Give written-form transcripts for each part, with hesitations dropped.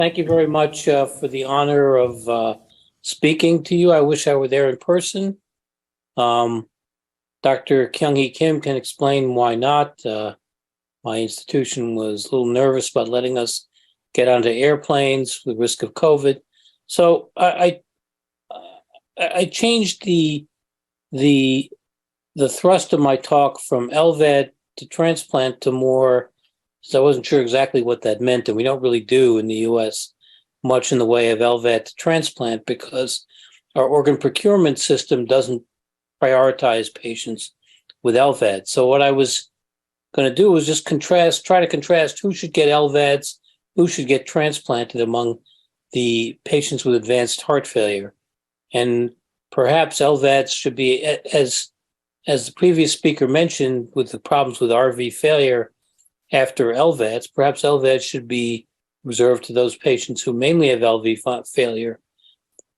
Thank you very much for the honor of speaking to you. I wish I were there in person. Dr. Kyung-hee Kim can explain why not. My institution was a little nervous about letting us get onto airplanes with risk of COVID. So I changed the thrust of my talk from LVAD to transplant to more, so I wasn't sure exactly what that meant, and we don't really do in the U.S. much in the way of LVAD to transplant because our organ procurement system doesn't prioritize patients with LVAD. So what I was going to do was just try to contrast who should get LVADs, who should get transplanted among the patients with advanced heart failure. And perhaps LVADs should be, as the previous speaker mentioned, with the problems with RV failure after LVADs, perhaps LVADs should be reserved to those patients who mainly have LV failure,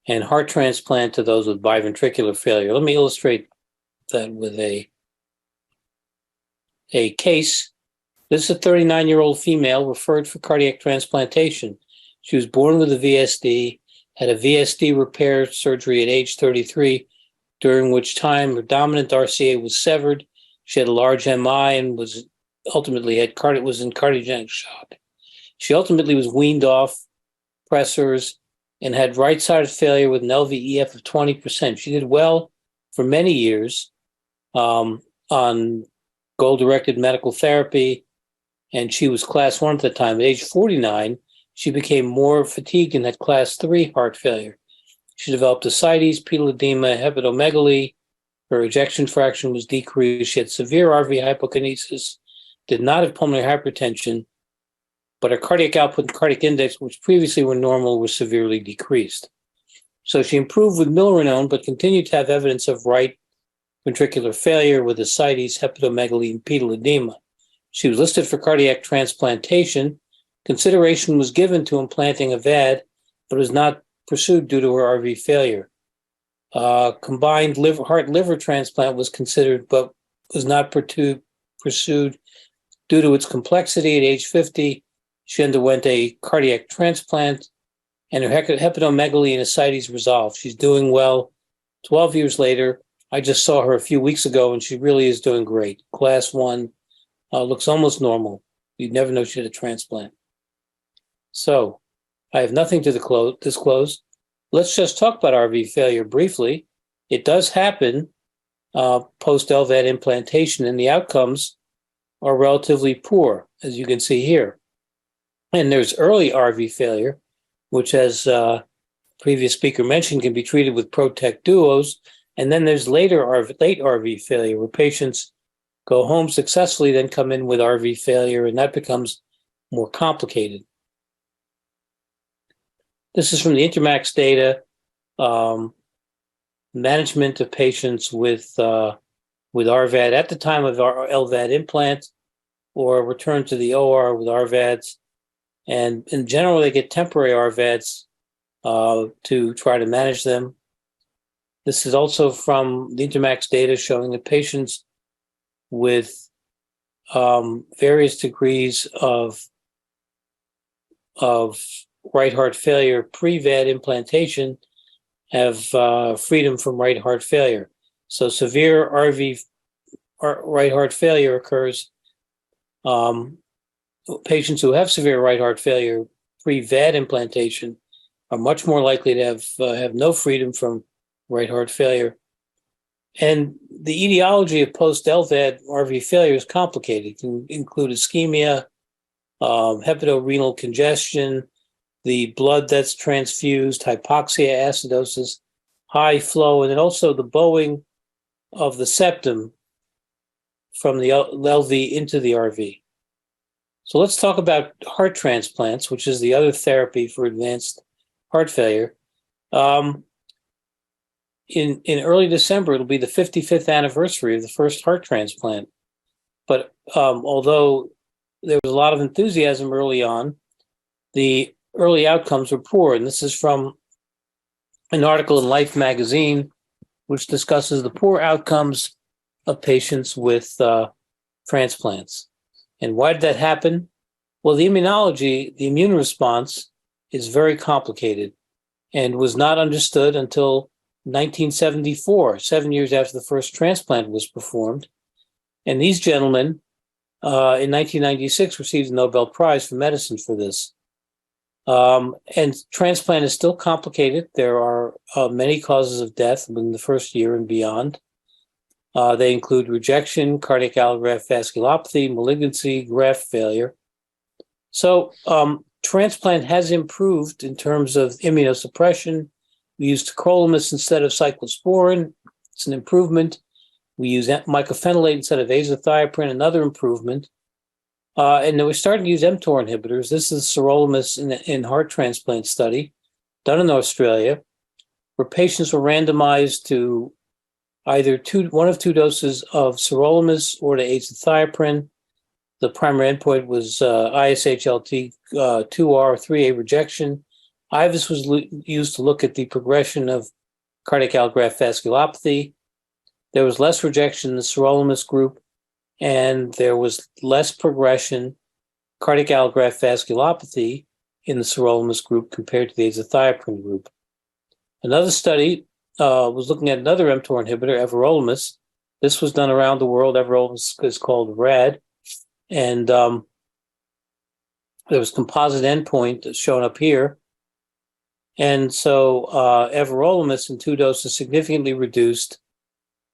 and heart transplant to those with biventricular failure. Let me illustrate that with a case. This is a 39-year-old female referred for cardiac transplantation. She was born with a VSD, had a VSD repair surgery at age 33, during which time her dominant RCA was severed. She had a large MI and was ultimately was in cardiogenic shock. She ultimately was weaned off pressors and had right-sided failure with an LVEF of 20%. She did well for many years on goal-directed medical therapy, and she was class 1 at the time. At age 49, she became more fatigued and had class 3 heart failure. She developed ascites, pedal edema, hepatomegaly. Her ejection fraction was decreased. She had severe RV hypokinesis, did not have pulmonary hypertension, but her cardiac output and cardiac index, which previously were normal, were severely decreased. So she improved with milrinone, but continued to have evidence of right ventricular failure with ascites, hepatomegaly, and pedal edema. She was listed for cardiac transplantation. Consideration was given to implanting a VAD, but was not pursued due to her RV failure. Combined heart-liver transplant was considered, but was not pursued due to its complexity. At age 50, she underwent a cardiac transplant, and her hepatomegaly and ascites resolved. She's doing well. 12 years later, I just saw her a few weeks ago, and she really is doing great. Class 1, looks almost normal. You'd never know she had a transplant. So I have nothing to disclose. Let's just talk about RV failure briefly. It does happen post-LVAD implantation, and the outcomes are relatively poor, as you can see here. And there's early RV failure, which, as previous speaker mentioned, can be treated with Protect duos. And then there's late RV failure, where patients go home successfully, then come in with RV failure, and that becomes more complicated. This is from the Intermax data, management of patients with RVAD at the time of our LVAD implant or return to the OR with RVADs. And in general, they get temporary RVADs to try to manage them. This is also from the Intermax data showing that patients with various degrees of right heart failure pre-VAD implantation have freedom from right heart failure. So severe right heart failure occurs. Patients who have severe right heart failure pre-VAD implantation are much more likely to have no freedom from right heart failure. And the etiology of post-LVAD RV failure is complicated. It can include ischemia, hepatorenal congestion, the blood that's transfused, hypoxia, acidosis, high flow, and then also the bowing of the septum from the LV into the RV. So let's talk about heart transplants, which is the other therapy for advanced heart failure. In early December, it'll be the 55th anniversary of the first heart transplant. But although there was a lot of enthusiasm early on, the early outcomes were poor. And this is from an article in Life magazine, which discusses the poor outcomes of patients with transplants. And why did that happen? Well, the immunology, the immune response, is very complicated and was not understood until 1974, 7 years after the first transplant was performed. And these gentlemen, in 1996, received the Nobel Prize for medicine for this. And transplant is still complicated. There are many causes of death within the first year and beyond. They include rejection, cardiac allograft vasculopathy, malignancy, graft failure. So transplant has improved in terms of immunosuppression. We use tacrolimus instead of cyclosporin. It's an improvement. We use mycophenolate instead of azathioprine, another improvement. And then we're starting to use mTOR inhibitors. This is sirolimus in heart transplant study done in Australia, where patients were randomized to either one of two doses of sirolimus or to azathioprine. The primary endpoint was ISHLT 2R 3A rejection. IVUS was used to look at the progression of cardiac allograft vasculopathy. There was less rejection in the sirolimus group, and there was less progression, cardiac allograft vasculopathy, in the sirolimus group compared to the azathioprine group. Another study was looking at another mTOR inhibitor, Everolimus. This was done around the world. Everolimus is called RAD. And there was composite endpoint shown up here. And so Everolimus in 2 doses significantly reduced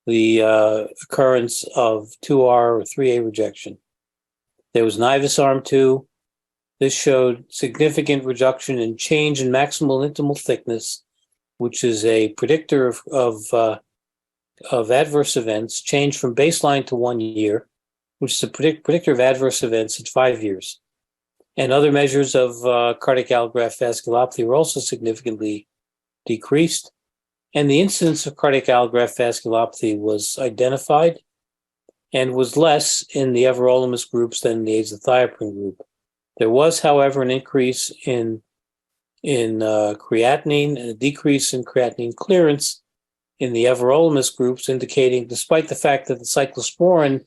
the occurrence of 2R or 3A rejection. There was an IVUS arm too. This showed significant reduction in change in maximal intimal thickness, which is a predictor of adverse events, change from baseline to 1 year, which is a predictor of adverse events at 5 years. And other measures of cardiac allograft vasculopathy were also significantly decreased. And the incidence of cardiac allograft vasculopathy was identified and was less in the everolimus groups than the azathioprine group. There was, however, an increase in creatinine and a decrease in creatinine clearance in the everolimus groups, indicating, despite the fact that the cyclosporin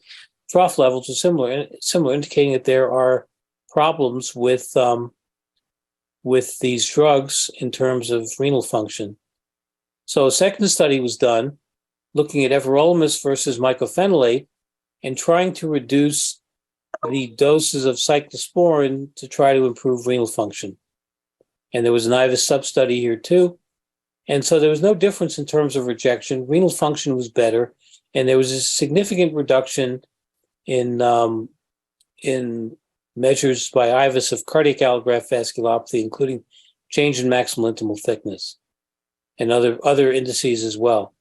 trough levels are similar, indicating that there are problems with these drugs in terms of renal function. So a second study was done looking at everolimus versus mycophenolate and trying to reduce the doses of cyclosporin to try to improve renal function. And there was an IVUS sub-study here too. And so there was no difference in terms of rejection. Renal function was better, and there was a significant reduction in measures by IVUS of cardiac allograft vasculopathy, including change in maximal intimal thickness and other indices as well.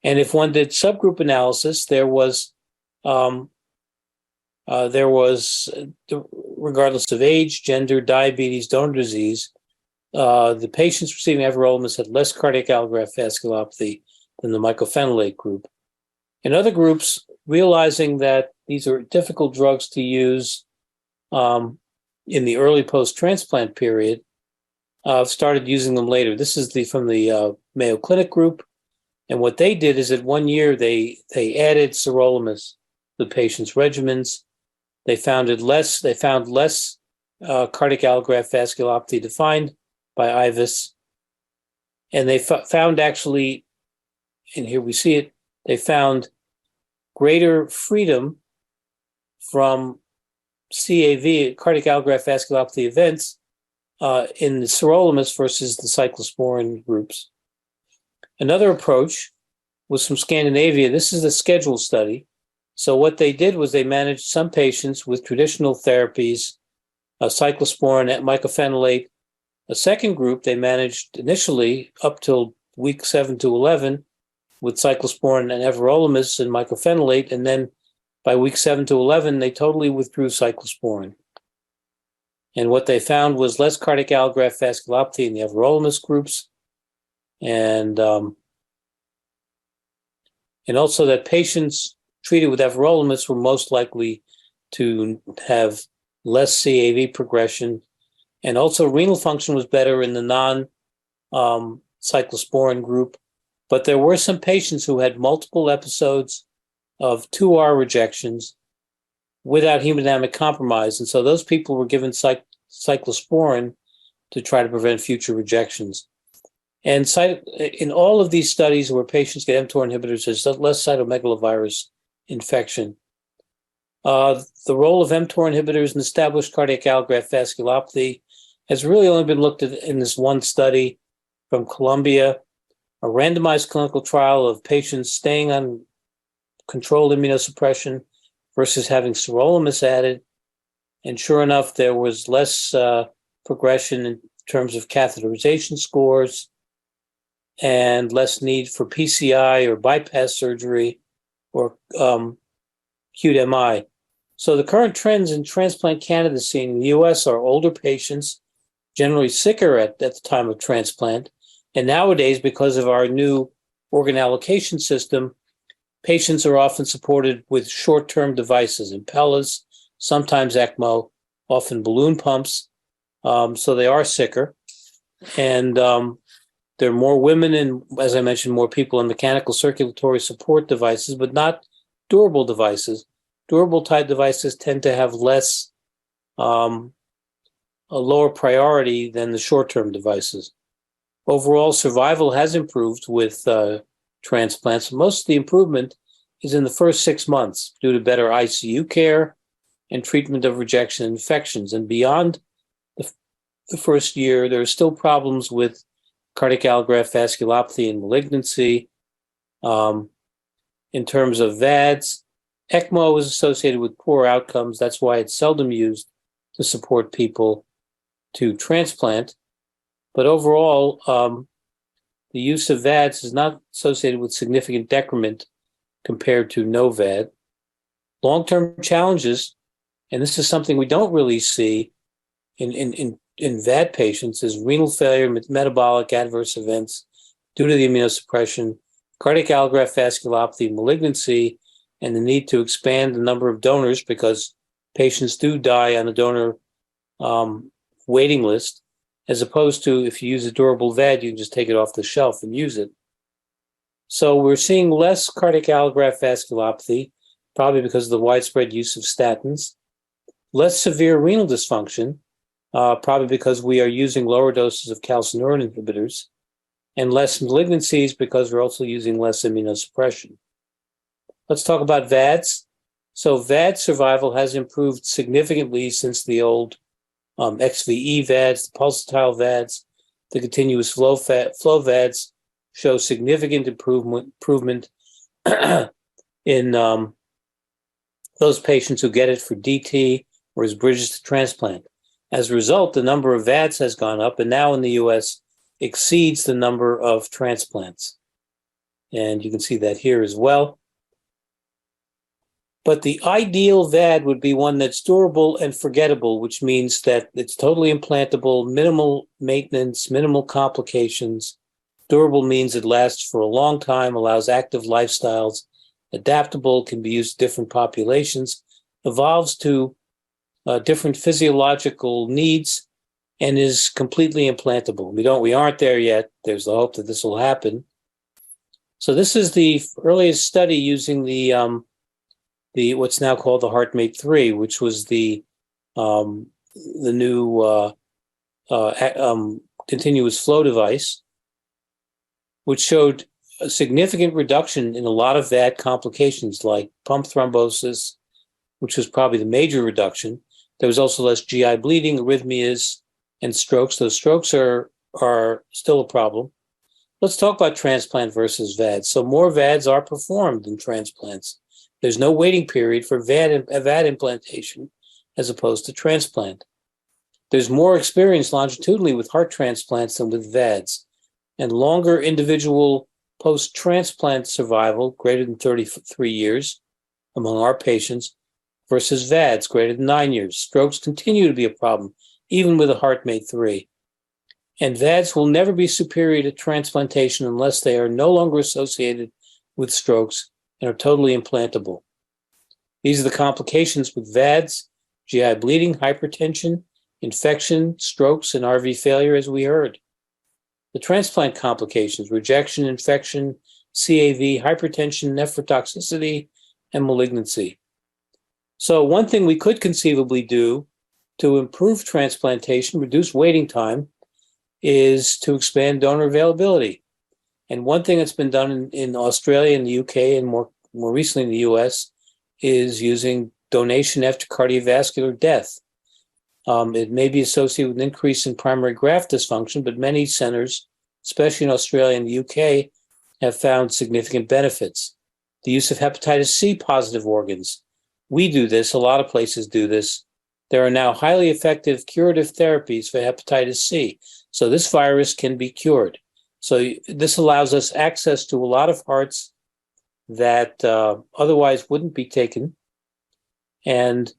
And if one did subgroup analysis, there was regardless of age, gender, diabetes, donor disease, the patients receiving everolimus had less cardiac allograft vasculopathy than the mycophenolate group. In other groups, realizing that these are difficult drugs to use in the early post-transplant period, started using them later. This is from the Mayo Clinic group. And what they did is at 1 year, they added sirolimus to the patient's regimens. They found less cardiac allograft vasculopathy defined by IVUS. And they found actually, and here we see it, they found greater freedom from CAV, cardiac allograft vasculopathy events, in the sirolimus versus the cyclosporin groups. Another approach was from Scandinavia. This is a scheduled study. So what they did was they managed some patients with traditional therapies, cyclosporin, mycophenolate. A second group they managed initially up till week 7 to 11 with cyclosporin and everolimus and mycophenolate, and then by week 7 to 11 they totally withdrew cyclosporin. And what they found was less cardiac allograft vasculopathy in the everolimus groups, and also that patients treated with everolimus were most likely to have less CAV progression, and also renal function was better in the non-cyclosporin group. But there were some patients who had multiple episodes of 2R rejections without hemodynamic compromise, and so those people were given cyclosporin to try to prevent future rejections. And in all of these studies where patients get mTOR inhibitors, there's less cytomegalovirus infection. The role of mTOR inhibitors in established cardiac allograft vasculopathy has really only been looked at in this one study from Columbia, a randomized clinical trial of patients staying on controlled immunosuppression versus having sirolimus added. And sure enough, there was less progression in terms of catheterization scores and less need for PCI or bypass surgery or acute MI. So the current trends in transplant candidacy in the US are older patients, generally sicker at the time of transplant. And nowadays, because of our new organ allocation system, patients are often supported with short-term devices, Impellas, sometimes ECMO, often balloon pumps. So they are sicker. And there are more women and, as I mentioned, more people on mechanical circulatory support devices, but not durable devices. Durable type devices tend to have less, a lower priority than the short-term devices. Overall, survival has improved with transplants. Most of the improvement is in the first 6 months due to better ICU care and treatment of rejection infections. And beyond the first year, there are still problems with cardiac allograft vasculopathy and malignancy. In terms of VADs, ECMO is associated with poor outcomes. That's why it's seldom used to support people to transplant. But overall, the use of VADs is not associated with significant decrement compared to no VAD. Long-term challenges, and this is something we don't really see in VAD patients, is renal failure, metabolic adverse events due to the immunosuppression, cardiac allograft vasculopathy, malignancy, and the need to expand the number of donors because patients do die on a donor waiting list, as opposed to if you use a durable VAD, you can just take it off the shelf and use it. So we're seeing less cardiac allograft vasculopathy, probably because of the widespread use of statins, less severe renal dysfunction, probably because we are using lower doses of calcineurin inhibitors, and less malignancies because we're also using less immunosuppression. Let's talk about VADs. So VAD survival has improved significantly since the old XVE VADs, the pulsatile VADs, the continuous flow VADs show significant improvement in those patients who get it for DT or as bridges to transplant. As a result, the number of VADs has gone up and now in the US exceeds the number of transplants. And you can see that here as well. But the ideal VAD would be one that's durable and forgettable, which means that it's totally implantable, minimal maintenance, minimal complications. Durable means it lasts for a long time, allows active lifestyles, adaptable, can be used in different populations, evolves to different physiological needs, and is completely implantable. We aren't there yet. There's the hope that this will happen. So this is the earliest study using the what's now called the HeartMate 3, which was the new continuous flow device, which showed a significant reduction in a lot of VAD complications like pump thrombosis, which was probably the major reduction. There was also less GI bleeding, arrhythmias, and strokes. Those strokes are still a problem. Let's talk about transplant versus VAD. So more VADs are performed than transplants. There's no waiting period for VAD implantation as opposed to transplant. There's more experience longitudinally with heart transplants than with VADs, and longer individual post-transplant survival, greater than 33 years among our patients, versus VADs, greater than 9 years. Strokes continue to be a problem, even with a HeartMate 3. And VADs will never be superior to transplantation unless they are no longer associated with strokes and are totally implantable. These are the complications with VADs: GI bleeding, hypertension, infection, strokes, and RV failure, as we heard. The transplant complications: rejection, infection, CAV, hypertension, nephrotoxicity, and malignancy. So one thing we could conceivably do to improve transplantation, reduce waiting time, is to expand donor availability. And one thing that's been done in Australia and the UK and more recently in the US is using donation after cardiovascular death. It may be associated with an increase in primary graft dysfunction, but many centers, especially in Australia and the UK, have found significant benefits. The use of hepatitis C positive organs. We do this, a lot of places do this. There are now highly effective curative therapies for hepatitis C. So this virus can be cured. So this allows us access to a lot of hearts that otherwise wouldn't be taken. And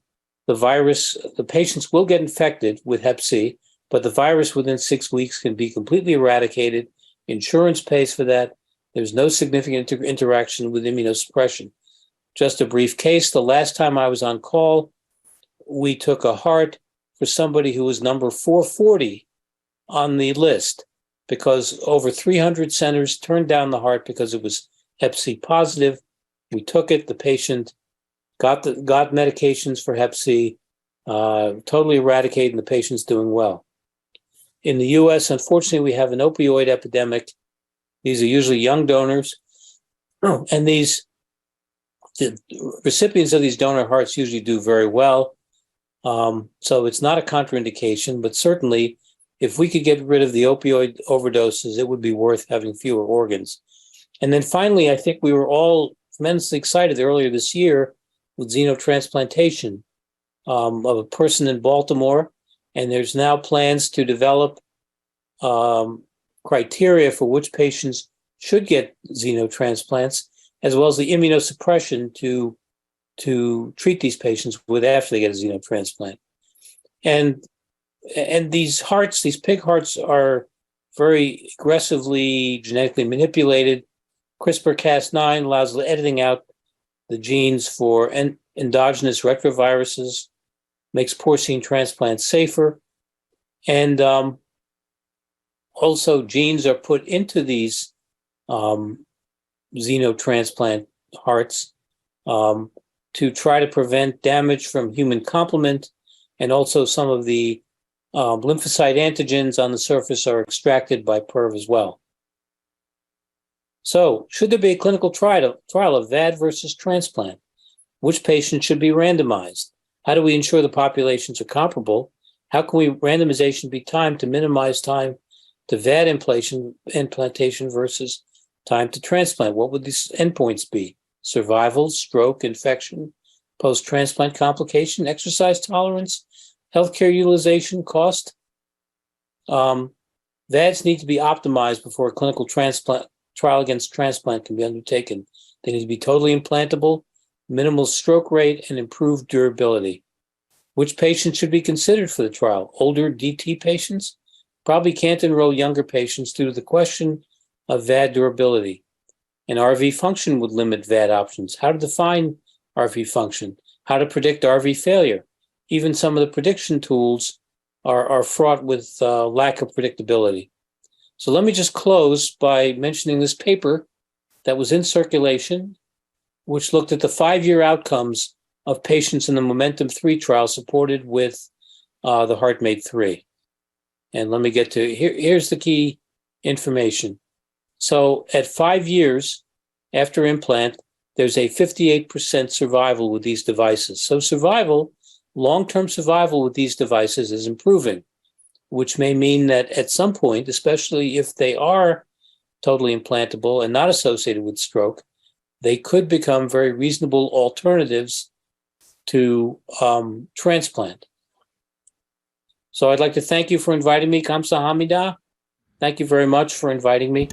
the patients will get infected with hep C, but the virus within 6 weeks can be completely eradicated. Insurance pays for that. There's no significant interaction with immunosuppression. Just a brief case, the last time I was on call, we took a heart for somebody who was number 440 on the list because over 300 centers turned down the heart because it was hep C positive. We took it, the patient got medications for hep C, totally eradicated, and the patient's doing well. In the US, unfortunately, we have an opioid epidemic. These are usually young donors, and the recipients of these donor hearts usually do very well. So it's not a contraindication, but certainly if we could get rid of the opioid overdoses, it would be worth having fewer organs. And then finally, I think we were all tremendously excited earlier this year with xenotransplantation of a person in Baltimore, and there's now plans to develop criteria for which patients should get xenotransplants, as well as the immunosuppression to treat these patients with after they get a xenotransplant. And these hearts, these pig hearts, are very aggressively genetically manipulated. CRISPR-Cas9 allows editing out the genes for endogenous retroviruses, makes porcine transplants safer, and also genes are put into these xenotransplant hearts to try to prevent damage from human complement, and also some of the lymphocyte antigens on the surface are extracted by PERV as well. So, should there be a clinical trial of VAD versus transplant? Which patients should be randomized? How do we ensure the populations are comparable? How can randomization be timed to minimize time to VAD implantation versus time to transplant? What would these endpoints be? Survival, stroke, infection, post-transplant complication, exercise tolerance, healthcare utilization, cost? VADs need to be optimized before a clinical trial against transplant can be undertaken. They need to be totally implantable, minimal stroke rate, and improved durability. Which patients should be considered for the trial? Older DT patients? Probably can't enroll younger patients due to the question of VAD durability. And RV function would limit VAD options. How to define RV function? How to predict RV failure? Even some of the prediction tools are fraught with lack of predictability. So let me just close by mentioning this paper that was in circulation, which looked at the 5-year outcomes of patients in the Momentum 3 trial supported with the HeartMate 3. And let me get to, here's the key information. So at 5 years after implant, there's a 58% survival with these devices. So long-term survival with these devices is improving, which may mean that at some point, especially if they are totally implantable and not associated with stroke, they could become very reasonable alternatives to transplant. So I'd like to thank you for inviting me. Kamsahamnida. Thank you very much for inviting me.